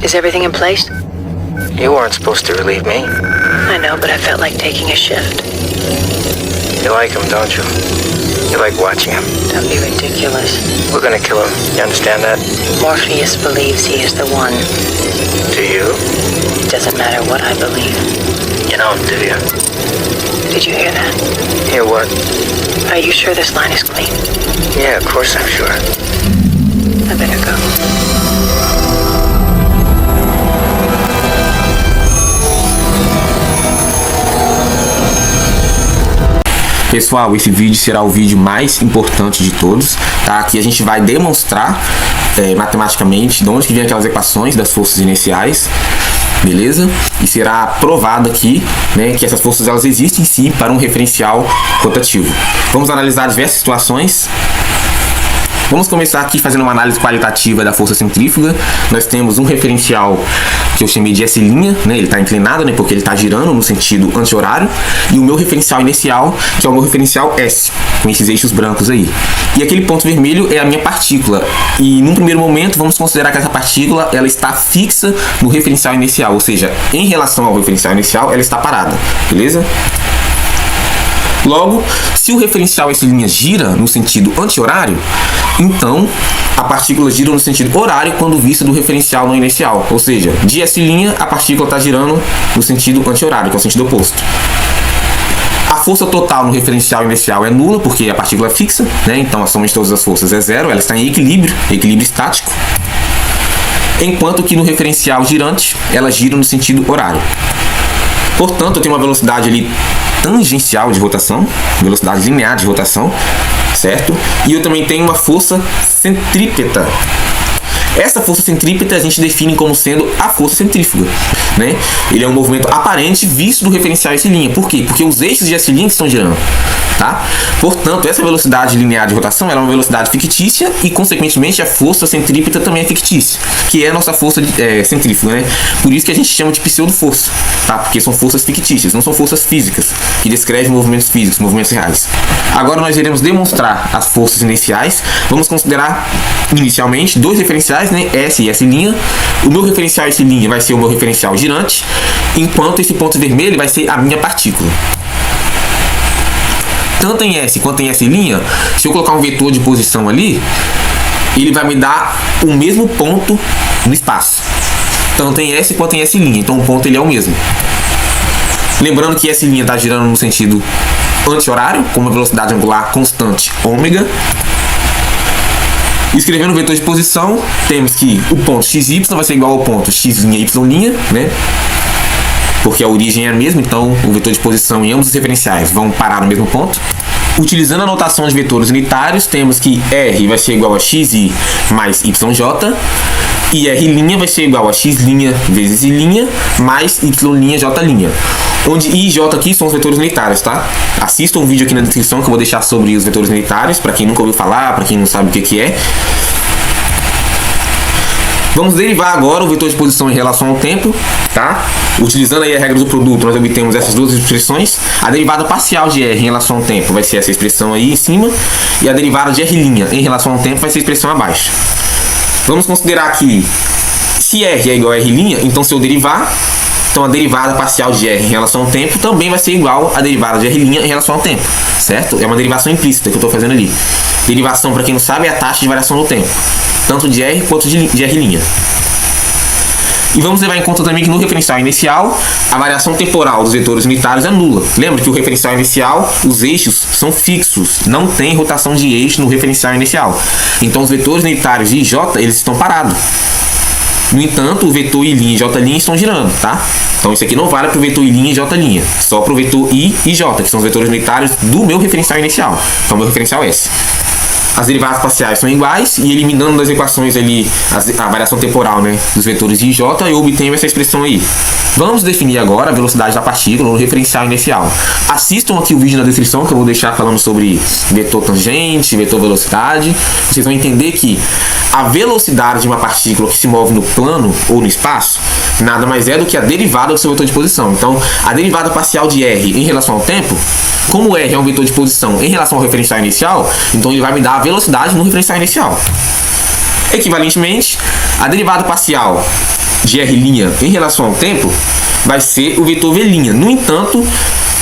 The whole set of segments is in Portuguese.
Is everything in place? You weren't supposed to relieve me. I know, but I felt like taking a shift. You like him, don't you? You like watching him. Don't be ridiculous. We're gonna kill him. You understand that? Morpheus believes he is the one. Do you? It doesn't matter what I believe. You don't, do you? Did you hear that? Hear what? Are you sure this line is clean? Yeah, of course I'm sure. I better go. Pessoal, esse vídeo será o vídeo mais importante de todos, tá? Aqui a gente vai demonstrar matematicamente de onde que vem aquelas equações das forças inerciais, beleza? E será provado aqui, né, que essas forças elas existem sim para um referencial rotativo. Vamos analisar diversas situações. Vamos começar aqui fazendo uma análise qualitativa da força centrífuga. Nós temos um referencial que eu chamei de S', né? Ele está inclinado, né? Porque ele está girando no sentido anti-horário. E o meu referencial inicial, que é o meu referencial S, com esses eixos brancos aí. E aquele ponto vermelho é a minha partícula. E num primeiro momento, vamos considerar que essa partícula ela está fixa no referencial inicial. Ou seja, em relação ao referencial inicial, ela está parada. Beleza? Logo, se o referencial S' gira no sentido anti-horário, então a partícula gira no sentido horário quando vista do referencial não inicial. Ou seja, de S', a partícula está girando no sentido anti-horário, que é o sentido oposto. A força total no referencial inicial é nula, porque a partícula é fixa, né? Então a soma de todas as forças é zero, ela está em equilíbrio estático. Enquanto que no referencial girante, ela gira no sentido horário. Portanto, eu tenho uma velocidade ali tangencial de rotação, velocidade linear de rotação, certo? E eu também tenho uma força centrípeta. Essa força centrípeta a gente define como sendo a força centrífuga, né? Ele é um movimento aparente visto do referencial S'. Por quê? Porque os eixos de S' estão girando, tá? Portanto, essa velocidade linear de rotação ela é uma velocidade fictícia e, consequentemente, a força centrípeta também é fictícia, que é a nossa força centrífuga, né? Por isso que a gente chama de pseudo-força, tá? Porque são forças fictícias, não são forças físicas, que descrevem movimentos físicos, movimentos reais. Agora nós iremos demonstrar as forças iniciais. Vamos considerar, inicialmente, dois referenciais, né? S e S'. O meu referencial S' vai ser o meu referencial girante, enquanto esse ponto vermelho vai ser a minha partícula. Tanto em S quanto em S', se eu colocar um vetor de posição ali, ele vai me dar o mesmo ponto no espaço. Tanto em S quanto em S', então o ponto ele é o mesmo. Lembrando que S' está girando no sentido anti-horário, com uma velocidade angular constante ômega. Escrevendo o vetor de posição, temos que o ponto xy vai ser igual ao ponto x', y', né? Porque a origem é a mesma, então o vetor de posição em ambos os referenciais vão parar no mesmo ponto. Utilizando a notação de vetores unitários, temos que R vai ser igual a xi mais yj, e R' vai ser igual a x' vezes I' mais y' j'. Onde I e J aqui são os vetores unitários, tá? Assista um vídeo aqui na descrição que eu vou deixar sobre os vetores unitários, para quem nunca ouviu falar, para quem não sabe o que é. Vamos derivar agora o vetor de posição em relação ao tempo, tá? Utilizando aí a regra do produto, nós obtemos essas duas expressões. A derivada parcial de R em relação ao tempo vai ser essa expressão aí em cima, e a derivada de R' em relação ao tempo vai ser a expressão abaixo. Vamos considerar que se R é igual a R', então se eu derivar, então a derivada parcial de R em relação ao tempo também vai ser igual à derivada de R' em relação ao tempo, certo? É uma derivação implícita que eu estou fazendo ali. Derivação, para quem não sabe, é a taxa de variação do tempo, tanto de R quanto de R'. E vamos levar em conta também que no referencial inicial, a variação temporal dos vetores unitários é nula. Lembra que o referencial inicial, os eixos são fixos, não tem rotação de eixo no referencial inicial. Então os vetores unitários de J, eles estão parados. No entanto, o vetor I' e J' estão girando, tá? Então isso aqui não vale para o vetor I' e J', só para o vetor I e J, que são os vetores unitários do meu referencial inicial, então o meu referencial S. As derivadas parciais são iguais, e eliminando das equações ali a variação temporal, né, dos vetores I e J, eu obtenho essa expressão aí. Vamos definir agora a velocidade da partícula no referencial inicial. Assistam aqui o vídeo na descrição que eu vou deixar falando sobre vetor tangente, vetor velocidade. Vocês vão entender que a velocidade de uma partícula que se move no plano ou no espaço nada mais é do que a derivada do seu vetor de posição. Então, a derivada parcial de R em relação ao tempo, como R é um vetor de posição em relação ao referencial inicial, então ele vai me dar a velocidade no referencial inicial. Equivalentemente, a derivada parcial de R' em relação ao tempo vai ser o vetor V'. No entanto,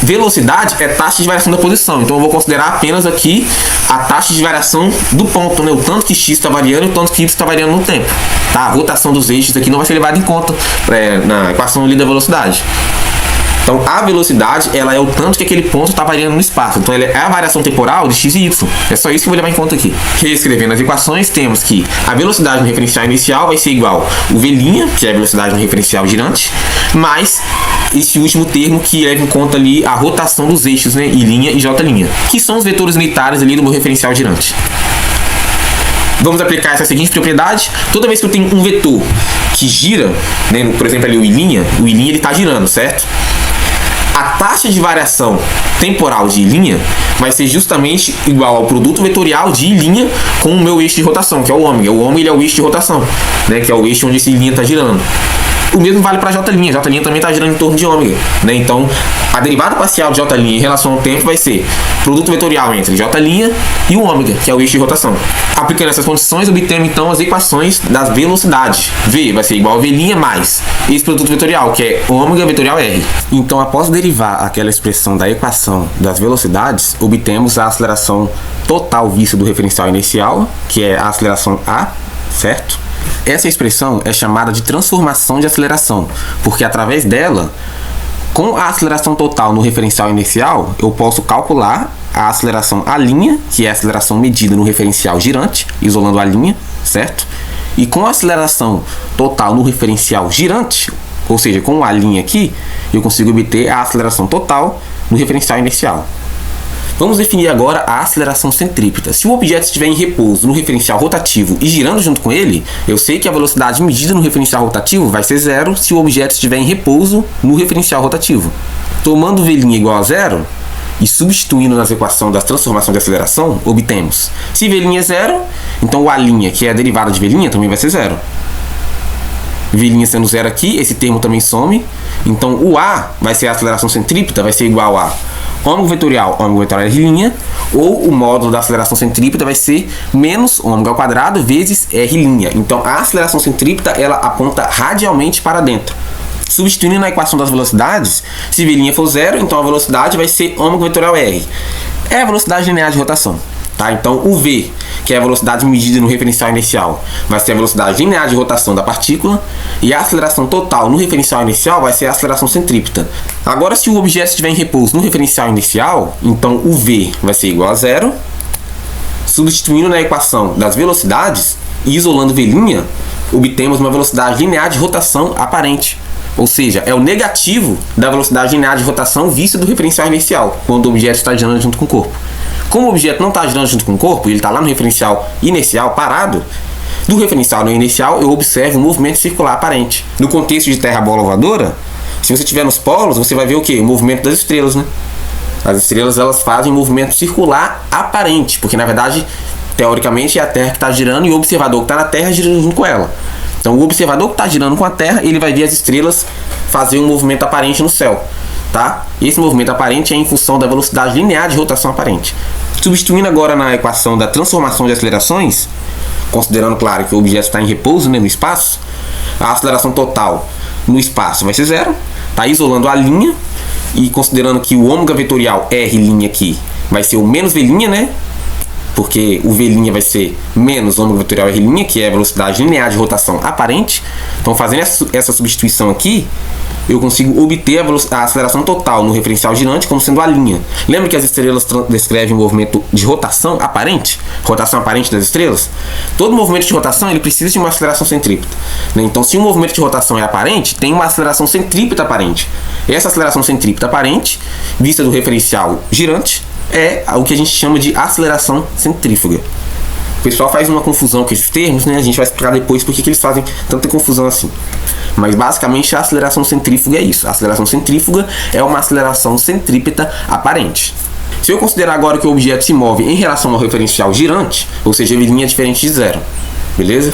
velocidade é taxa de variação da posição. Então eu vou considerar apenas aqui a taxa de variação do ponto, né? O tanto que x está variando e o tanto que y está variando no tempo. Tá? A rotação dos eixos aqui não vai ser levada em conta na equação ali da velocidade. Então a velocidade, ela é o tanto que aquele ponto está variando no espaço. Então ela é a variação temporal de x e y. É só isso que eu vou levar em conta aqui. Reescrevendo as equações, temos que a velocidade no referencial inicial vai ser igual o V', que é a velocidade no referencial girante, mais esse último termo que leva em conta ali a rotação dos eixos, né, I' e J', que são os vetores unitários ali do meu referencial girante. Vamos aplicar essa seguinte propriedade. Toda vez que eu tenho um vetor que gira, né, por exemplo ali o I', ele está girando, certo? A taxa de variação temporal de I' vai ser justamente igual ao produto vetorial de I' com o meu eixo de rotação, que é o ômega. O ômega ele é o eixo de rotação, né, que é o eixo onde esse I' está girando. O mesmo vale para J'. J' também está girando em torno de ômega, né? Então, a derivada parcial de J' em relação ao tempo vai ser produto vetorial entre J' e o ômega, que é o eixo de rotação. Aplicando essas condições, obtemos então as equações das velocidades. V vai ser igual a V' mais esse produto vetorial, que é ômega vetorial R. Então, após derivar aquela expressão da equação das velocidades, obtemos a aceleração total vista do referencial inicial, que é a aceleração A, certo? Essa expressão é chamada de transformação de aceleração, porque através dela, com a aceleração total no referencial inicial, eu posso calcular a aceleração A', que é a aceleração medida no referencial girante, isolando a linha, certo? E com a aceleração total no referencial girante, ou seja, com a linha aqui, eu consigo obter a aceleração total no referencial inicial. Vamos definir agora a aceleração centrípeta. Se o objeto estiver em repouso no referencial rotativo e girando junto com ele, eu sei que a velocidade medida no referencial rotativo vai ser zero se o objeto estiver em repouso no referencial rotativo. Tomando V' igual a zero e substituindo nas equações da transformação de aceleração, obtemos. Se V' é zero, então o A', que é a derivada de V', também vai ser zero. V' sendo zero aqui, esse termo também some. Então o A vai ser a aceleração centrípeta, vai ser igual a ômega vetorial R', ou o módulo da aceleração centrípeta vai ser menos ômega ao quadrado vezes R'. Então a aceleração centrípeta, ela aponta radialmente para dentro. Substituindo na equação das velocidades, se V' for zero, então a velocidade vai ser ômega vetorial R. É a velocidade linear de rotação. Tá? Então o V, que é a velocidade medida no referencial inicial, vai ser a velocidade linear de rotação da partícula, e a aceleração total no referencial inicial vai ser a aceleração centrípeta. Agora, se o objeto estiver em repouso no referencial inicial, então o V vai ser igual a zero. Substituindo na equação das velocidades e isolando V', obtemos uma velocidade linear de rotação aparente. Ou seja, é o negativo da velocidade linear de rotação vista do referencial inicial, quando o objeto está girando junto com o corpo. Como o objeto não está girando junto com o corpo, ele está lá no referencial inicial parado, do referencial no inicial eu observo um movimento circular aparente. No contexto de Terra-bola voadora, se você estiver nos polos, você vai ver o quê? O movimento das estrelas, né? As estrelas, elas fazem um movimento circular aparente, porque na verdade, teoricamente, é a Terra que está girando e o observador que está na Terra girando junto com ela. Então o observador que está girando com a Terra, ele vai ver as estrelas fazer um movimento aparente no céu. Tá? Esse movimento aparente é em função da velocidade linear de rotação aparente. Substituindo agora na equação da transformação de acelerações, considerando, claro, que o objeto está em repouso, né, no espaço, a aceleração total no espaço vai ser zero. Tá? Isolando a linha e considerando que o ômega vetorial R' aqui vai ser o menos V', né? Porque o V' vai ser menos ômega vetorial R', que é a velocidade linear de rotação aparente. Então, fazendo essa substituição aqui, eu consigo obter a aceleração total no referencial girante como sendo a linha. Lembra que as estrelas descrevem um movimento de rotação aparente? Rotação aparente das estrelas? Todo movimento de rotação, ele precisa de uma aceleração centrípeta, né? Então, se um movimento de rotação é aparente, tem uma aceleração centrípeta aparente. Essa aceleração centrípeta aparente, vista do referencial girante, é o que a gente chama de aceleração centrífuga. O pessoal faz uma confusão com esses termos, né? A gente vai explicar depois por que eles fazem tanta confusão assim. Mas basicamente a aceleração centrífuga é isso. A aceleração centrífuga é uma aceleração centrípeta aparente. Se eu considerar agora que o objeto se move em relação ao referencial girante, ou seja, ele é diferente de zero, beleza?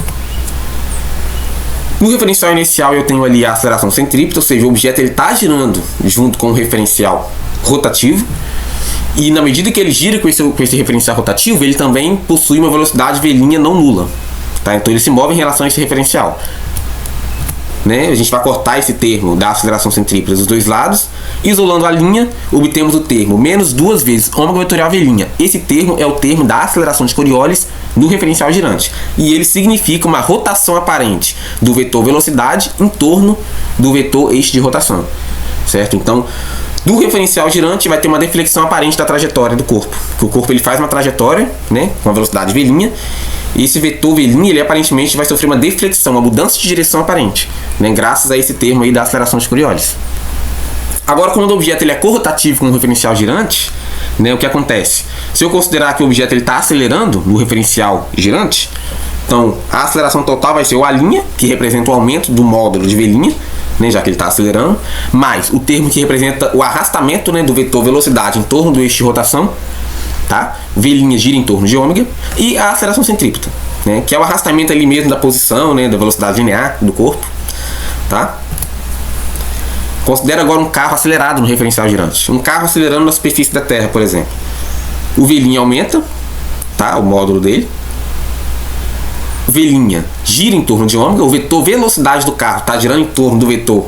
No referencial inicial eu tenho ali a aceleração centrípeta, ou seja, o objeto está girando junto com o referencial rotativo. E na medida que ele gira com esse referencial rotativo, ele também possui uma velocidade V' não nula. Tá? Então ele se move em relação a esse referencial. né? A gente vai cortar esse termo da aceleração centrípeta dos dois lados. Isolando a linha, obtemos o termo menos 2 vezes ômega vetorial V'. Esse termo é o termo da aceleração de Coriolis no referencial girante. E ele significa uma rotação aparente do vetor velocidade em torno do vetor eixo de rotação. Certo? Então, do referencial girante vai ter uma deflexão aparente da trajetória do corpo. Porque o corpo ele faz uma trajetória, né, com a velocidade V'. E esse vetor V', ele aparentemente vai sofrer uma deflexão, uma mudança de direção aparente, né, graças a esse termo aí da aceleração de Coriolis. Agora, quando o objeto ele é corrotativo com o referencial girante, né, o que acontece? Se eu considerar que o objeto está acelerando no referencial girante, então a aceleração total vai ser o A', que representa o aumento do módulo de V', né, já que ele está acelerando, mais o termo que representa o arrastamento, né, do vetor velocidade em torno do eixo de rotação, tá? V' gira em torno de ômega, e a aceleração centrípeta, né, que é o arrastamento ali mesmo da posição, né, da velocidade linear do corpo, tá? Considera agora um carro acelerado no referencial girante. Um carro acelerando na superfície da Terra, por exemplo. O V' aumenta, tá? O módulo dele. O V' gira em torno de ômega. O vetor velocidade do carro está girando em torno do vetor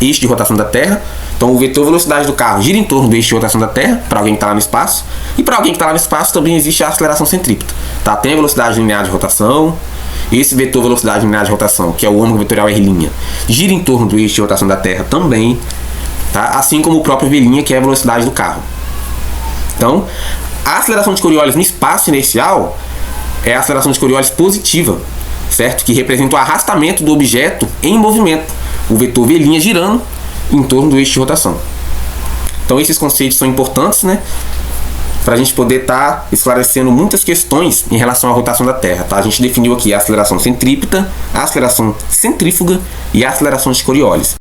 eixo de rotação da Terra. Então o vetor velocidade do carro gira em torno do eixo de rotação da Terra, para alguém que está lá no espaço. E para alguém que está lá no espaço também existe a aceleração centrípeta. Tá? Tem a velocidade linear de rotação. Esse vetor velocidade linear de rotação, que é o ômega vetorial R', gira em torno do eixo de rotação da Terra também, tá? Assim como o próprio V', que é a velocidade do carro. Então, a aceleração de Coriolis no espaço inercial é a aceleração de Coriolis positiva, certo? Que representa o arrastamento do objeto em movimento, o vetor V' girando em torno do eixo de rotação. Então, esses conceitos são importantes, né, para a gente poder estar esclarecendo muitas questões em relação à rotação da Terra. Tá? A gente definiu aqui a aceleração centrípeta, a aceleração centrífuga e a aceleração de Coriolis.